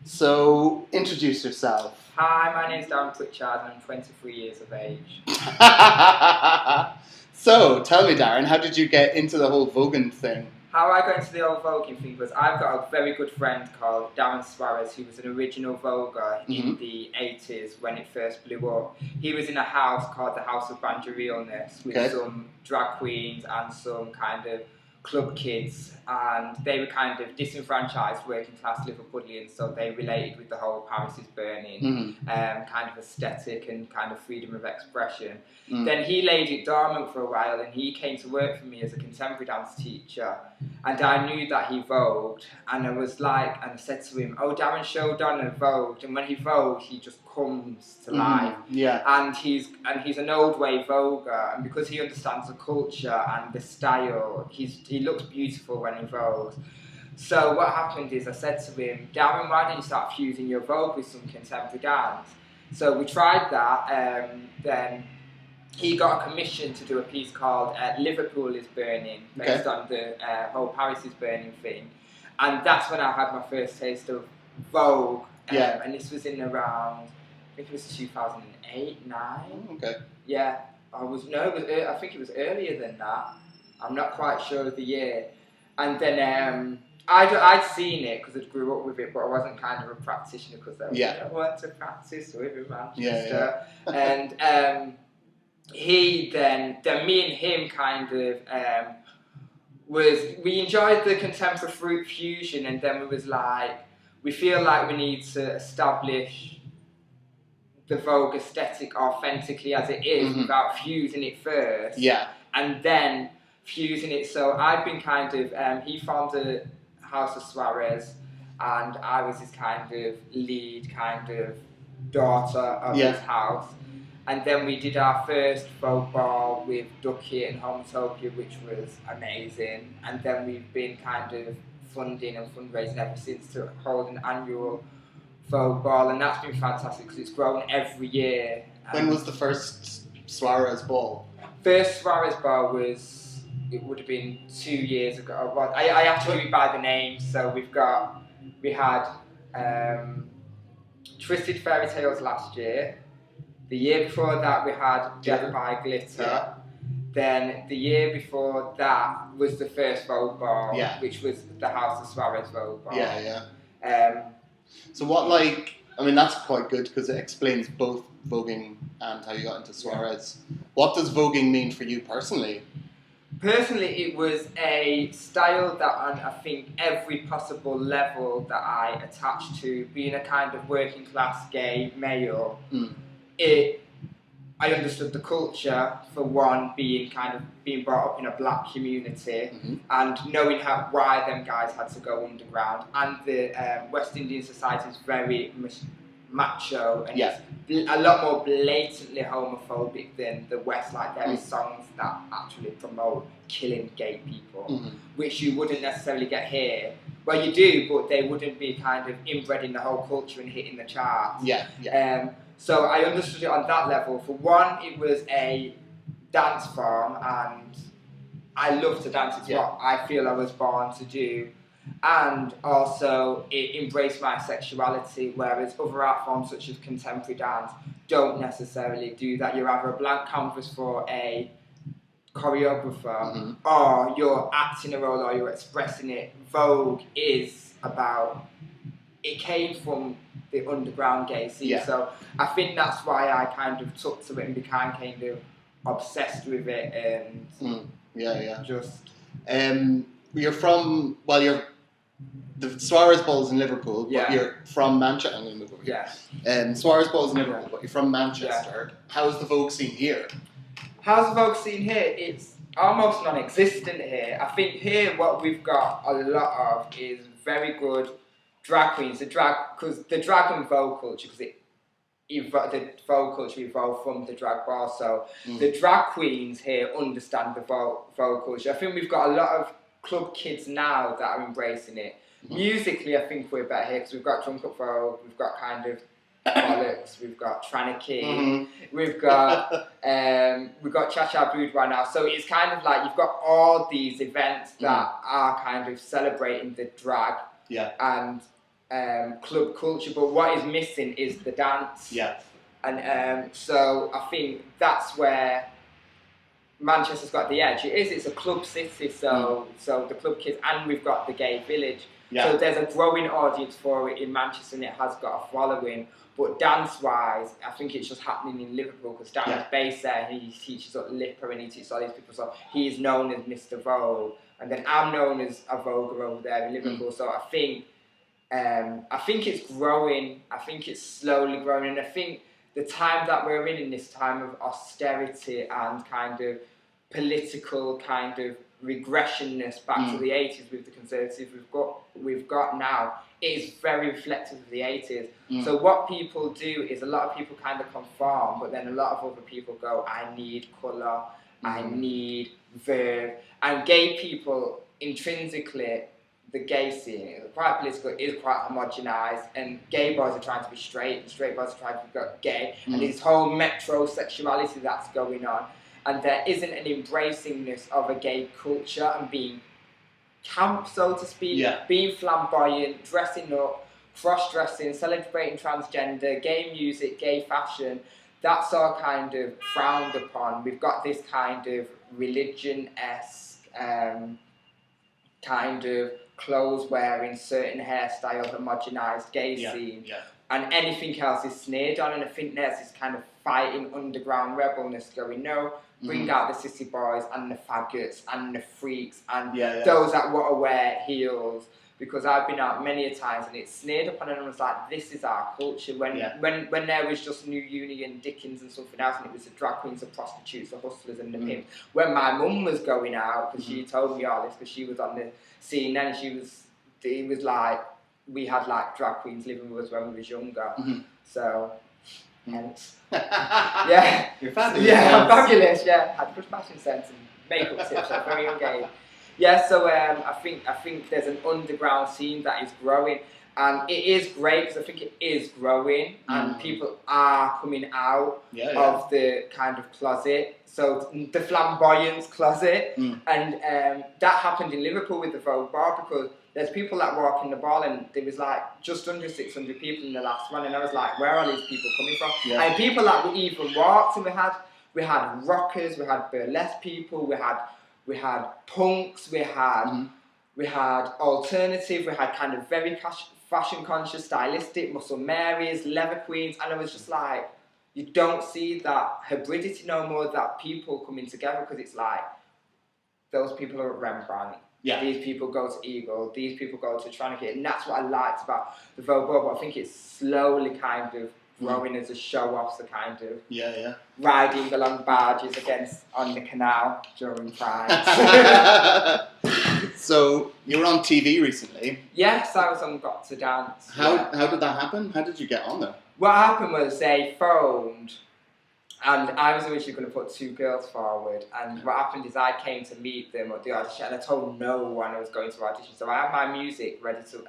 So, introduce yourself. Hi, my name is Darren Pritchard and I'm 23 years of age. So, tell me, Darren, how did you get into the whole voguing thing? How I got into the old voguing thing was I've got a very good friend called Darren Suarez, who was an original voguer in the 80s when it first blew up. He was in a house called the House of Banjo-Realness with some drag queens and some kind of club kids, and they were kind of disenfranchised working class Liverpudlians, so they related with the whole Paris is Burning kind of aesthetic and kind of freedom of expression. Then he laid it dormant for a while and he came to work for me as a contemporary dance teacher, and I knew that he vogued, and I was like, and I said to him, oh, Darren Showdon vogued, and when he vogued he just comes to life. And he's an old way voguer, and because he understands the culture and the style, he looks beautiful when he vogues. So what happened is I said to him, Darren, why don't you start fusing your vogue with some contemporary dance? So we tried that, then he got a commission to do a piece called Liverpool is Burning, based on the whole Paris is Burning thing. And that's when I had my first taste of vogue. And this was in around, I think it was 2008, 9. Yeah, I think it was earlier than that. I'm not quite sure of the year. And then I'd seen it because I grew up with it, but I wasn't kind of a practitioner because I went to practice with him, Manchester. And he then me and him kind of we enjoyed the contemporary fruit fusion, and then we was like, we feel like we need to establish the Vogue aesthetic authentically as it is without fusing it first, and then fusing it. So I've been kind of he formed a House of Suarez, and I was his kind of lead kind of daughter of his house. And then we did our first folk ball with Ducky and Homotopia, which was amazing. And then we've been kind of funding and fundraising ever since to hold an annual folk ball, and that's been fantastic because it's grown every year. When was the first Suarez ball? First Suarez ball it would have been 2 years ago. I have to go by the names. So we had Twisted Fairy Tales last year. The year before that we had Death by Glitter. Then the year before that was the first Vogue Ball, which was the House of Suarez Vogue Ball. So what, I mean, that's quite good because it explains both voguing and how you got into Suarez. What does voguing mean for you personally? Personally, it was a style that on, I think, every possible level that I attached to, being a kind of working class gay male, I understood the culture, for one, being brought up in a black community, and knowing why them guys had to go underground, and the West Indian society is very macho, and it's a lot more blatantly homophobic than the West. Like, there is songs that actually promote killing gay people, which you wouldn't necessarily get here. Well, you do, but they wouldn't be kind of inbred in the whole culture and hitting the charts. So I understood it on that level. For one, it was a dance form, and I love to dance. It's what I feel I was born to do. And also, it embraced my sexuality, whereas other art forms such as contemporary dance don't necessarily do that. You're either a blank canvas for a choreographer, or you're acting a role, or you're expressing it. Vogue is about, it came from the underground gay scene, so I think that's why I kind of took to it and became kind of obsessed with it, and just... You're from, the Suarez Ball's in Liverpool, but you're from Manchester. I'm going to move over here. Suarez Ball's in Liverpool, but you're from Manchester. How's the Vogue scene here? How's the Vogue scene here? It's almost non-existent here. I think here what we've got a lot of is very good drag queens. Because the drag and Vogue culture, the Vogue culture evolved from the drag ball, so the drag queens here understand the Vogue culture. I think we've got a lot of club kids now that are embracing it. Musically, I think we're better here because we've got Drunk Up Vogue, we've got kind of Bollocks, we've got Traniki, we've got Cha Cha Boudoir now. So it's kind of like you've got all these events that are kind of celebrating the drag, and club culture, but what is missing is the dance. Yeah. And so I think that's where Manchester's got the edge. It's a club city, so the club kids, and we've got the gay village. Yeah. So there's a growing audience for it in Manchester, and it has got a following. But dance-wise, I think it's just happening in Liverpool because Darren's based there. He teaches at Lipper and he teaches all these people. So he's known as Mr. Vogue, and then I'm known as a voguer over there in Liverpool. So I think it's growing. I think it's slowly growing, and I think the time that we're in this time of austerity and kind of political kind of regressionness back to the 80s with the Conservatives we've got now, it is very reflective of the 80s. So what people do is a lot of people kind of conform, but then a lot of other people go, I need colour, I need verve. And gay people, intrinsically, the gay scene is quite political, is quite homogenised, and gay boys are trying to be straight, and straight boys are trying to be gay, and this whole metrosexuality that's going on, and there isn't an embracingness of a gay culture and being camp, so to speak, being flamboyant, dressing up, cross-dressing, celebrating transgender, gay music, gay fashion. That's all kind of frowned upon. We've got this kind of religion-esque kind of clothes wearing, certain hairstyles, homogenised gay scene, and anything else is sneered on. And I think there's this kind of fighting underground rebelness going, no, bring out the sissy boys and the faggots and the freaks and those that want to wear heels. Because I've been out many a times and it's sneered upon, and I was like, this is our culture. When there was just New Uni and Dickens and something else, and it was the drag queens, the prostitutes, the hustlers and the pimps. When my mum was going out, because she told me all this, because she was on the scene then, it was like, we had like drag queens living with us when we was younger. So, hence. You're fabulous. Yeah, I'm fabulous, had good fashion sense and makeup tips at a very young age. Yeah, so I think there's an underground scene that is growing, and it is great because I think it is growing, and people are coming out of the kind of closet, so the flamboyance closet, and that happened in Liverpool with the Vogue bar, because there's people that walk in the bar, and there was like just under 600 people in the last one, and I was like, where are these people coming from? And people that we even walked, and we had rockers, we had burlesque people, we had punks, we had alternative, we had kind of very fashion conscious, stylistic, muscle Marys, leather queens, and I was just like, you don't see that hybridity no more, that people coming together, because it's like, those people are at Rembrandt, these people go to Eagle, these people go to Tranakit, and that's what I liked about the Vogue Bubble. I think it's slowly kind of growing as a show off, so kind of riding along barges on the canal during Pride. So you were on TV recently. Yes, I was on Got to Dance. How did that happen? How did you get on there? What happened was they phoned, and I was originally going to put 2 girls forward, and what happened is I came to meet them at the audition, and I told no one I was going to audition, so I had my music ready to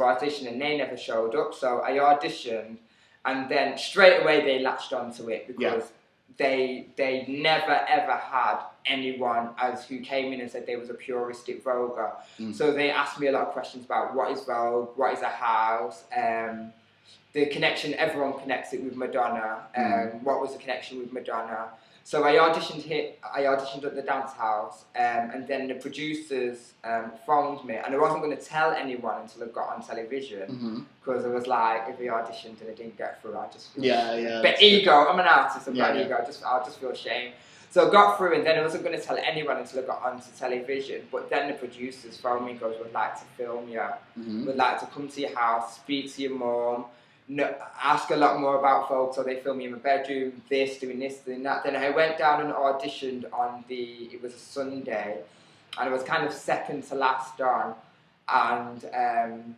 audition, and they never showed up, so I auditioned. And then straight away they latched onto it, because they never ever had anyone who came in and said they was a puristic voguer. So they asked me a lot of questions about what is Vogue, what is a house, the connection, everyone connects it with Madonna, what was the connection with Madonna. So I auditioned at the dance house, and then the producers phoned me, and I wasn't going to tell anyone until I got on television, because I was like, if I auditioned and I didn't get through, I just feel but ego, I'm an artist, I've got an ego, I'll just feel shame. So I got through, and then I wasn't going to tell anyone until I got onto television, but then the producers phoned me and goes, we'd like to film you, we'd like to come to your house, speak to your mum, ask a lot more about folks, so they filmed me in my bedroom, doing this, doing that. Then I went down and auditioned it was a Sunday, and I was kind of second to last on, and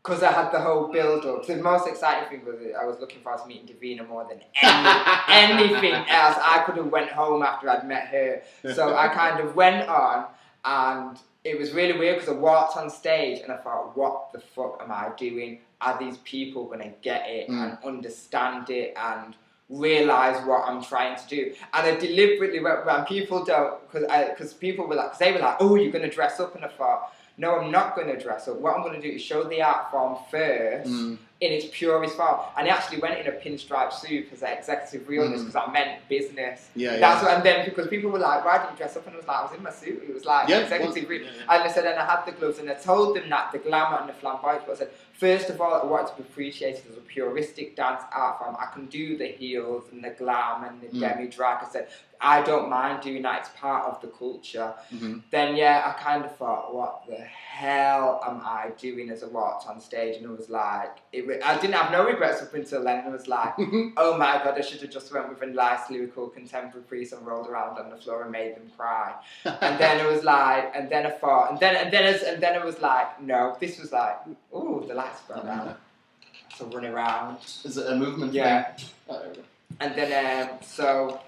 because I had the whole build-up, the most exciting thing was I was looking forward to meeting Davina more than anything else. I could have went home after I'd met her, so I kind of went on, and it was really weird because I walked on stage and I thought, what the fuck am I doing? Are these people going to get it and understand it and realise what I'm trying to do? And I deliberately went, when people don't, because people were like, they were like, oh, you're going to dress up, and I thought, no, I'm not going to dress up. What I'm going to do is show the art form first in its purest form. And he actually went in a pinstripe suit as an executive realness because I meant business. And then because people were like, why did you dress up? And I was like, I was in my suit. It was like executive realness. And I said, and I had the gloves, and I told them that the glamour and the flamboyance, but I said, first of all, I wanted to be appreciated as a puristic dance art form. I can do the heels and the glam and the demi-drag. I said, I don't mind doing that. It's part of the culture. Then, I kind of thought, what the hell am I doing as I walked on stage? And it was like, I didn't have no regrets up until then. It was like, oh my God, I should have just went with a nice lyrical contemporary piece and rolled around on the floor and made them cry. And then it was like, and then I thought, and then it was like, no, this was like, ooh, the lights burn out. So run around. Is it a movement thing? And then, so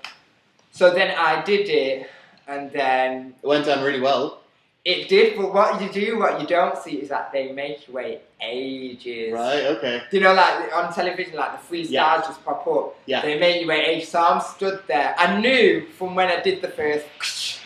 then I did it, and then... It went down really well. It did, but what you don't see is that they make you wait ages. Right, okay. You know, like on television, like the 3 stars just pop up. Yeah. They make you wait ages. So I'm stood there. I knew from when I did the first,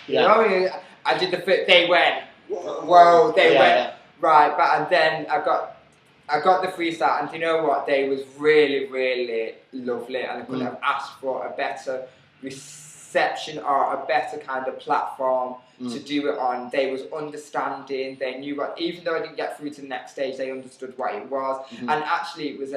you know, I did the first, they went, whoa, they went, right, but and then I got the 3 star, and you know what, they was really, really lovely, and I couldn't have asked for a better reception or a better kind of platform to do it on. They was understanding, they knew what, even though I didn't get through to the next stage, they understood what it was. And actually it was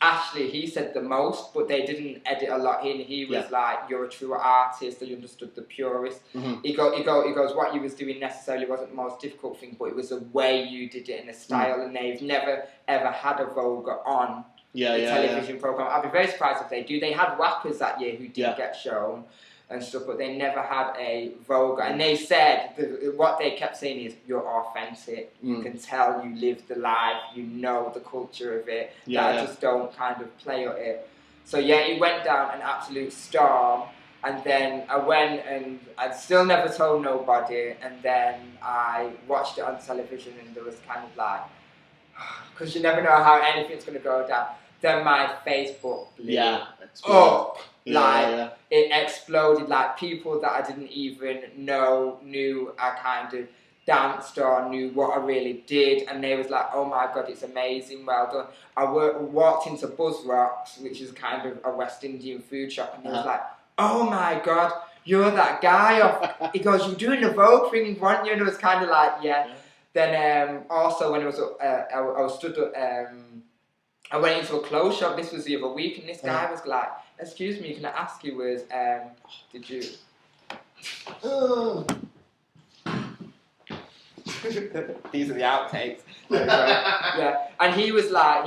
Ashley, he said the most, but they didn't edit a lot in. He was like, you're a true artist, he understood the purist. He goes, what you was doing necessarily wasn't the most difficult thing, but it was the way you did it in a style, and they've never ever had a voguer on the television program. I'd be very surprised if they do. They had whackers that year who didn't get shown and stuff, but they never had a voguer. And they said, what they kept saying is, you're authentic. You can tell you live the life, you know the culture of it. I just don't kind of play at it. So it went down an absolute storm. And then I went and I still never told nobody. And then I watched it on television, and there was kind of like, because you never know how anything's going to go down. Then my Facebook blew up. It exploded. Like people that I didn't even know knew I kind of danced or knew what I really did, and they was like, oh my God, it's amazing, well done. I walked into Buzz Rocks, which is kind of a West Indian food shop, and he was like, oh my God, you're that guy. He goes, you're doing the Vogue thing, weren't you? And it was kind of like, Then also when I was stood up, I went into a clothes shop, this was the other week, and this guy was like, excuse me, can I ask you, did you... These are the outtakes. And he was like,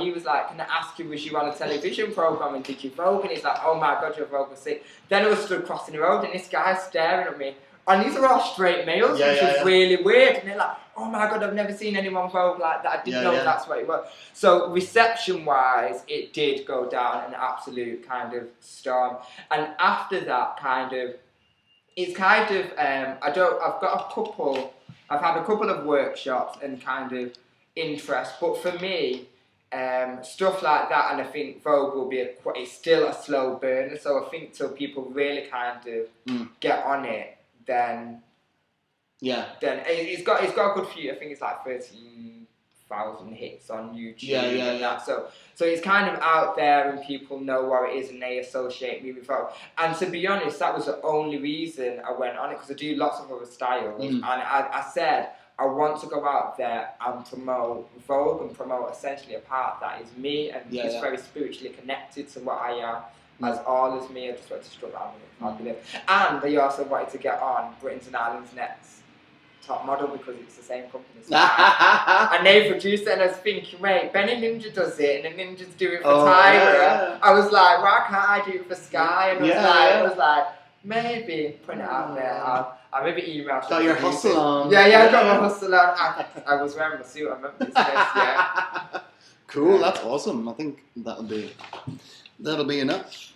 can I ask you, was you on a television program and did you Vogue? And he's like, oh my God, you're Vogue sick. Then I was stood crossing the road, and this guy's staring at me. And these are all straight males, which is really weird. And they're like, oh my God, I've never seen anyone Vogue like that. I didn't know that's what it was. So reception-wise, it did go down an absolute kind of storm. And after that, it's kind of, I've had a couple of workshops and kind of interest. But for me, stuff like that, and I think Vogue will be it's still a slow burner. So I think till people really kind of get on it, then it's got a good few. I think it's like 13,000 hits on YouTube and that. So it's kind of out there, and people know what it is, and they associate me with Vogue. And to be honest, that was the only reason I went on it, because I do lots of other styles, and I said I want to go out there and promote Vogue and promote essentially a part that is me, and it's very spiritually connected to what I am. As all as me, I just wanted to struggle around with it. And I also wanted to get on Britain's and Ireland's Next Top Model, because it's the same company as mine. And they produced it, and I was thinking, wait, Benny Ninja does it, and the Ninjas do it for Tyra. I was like, why can't I do it for Sky? And I was like, maybe put it out there. I'll maybe email. Got your hustle on. I got my hustle on. I was wearing my suit. I remember this. Cool, that's awesome. I think that'll be enough.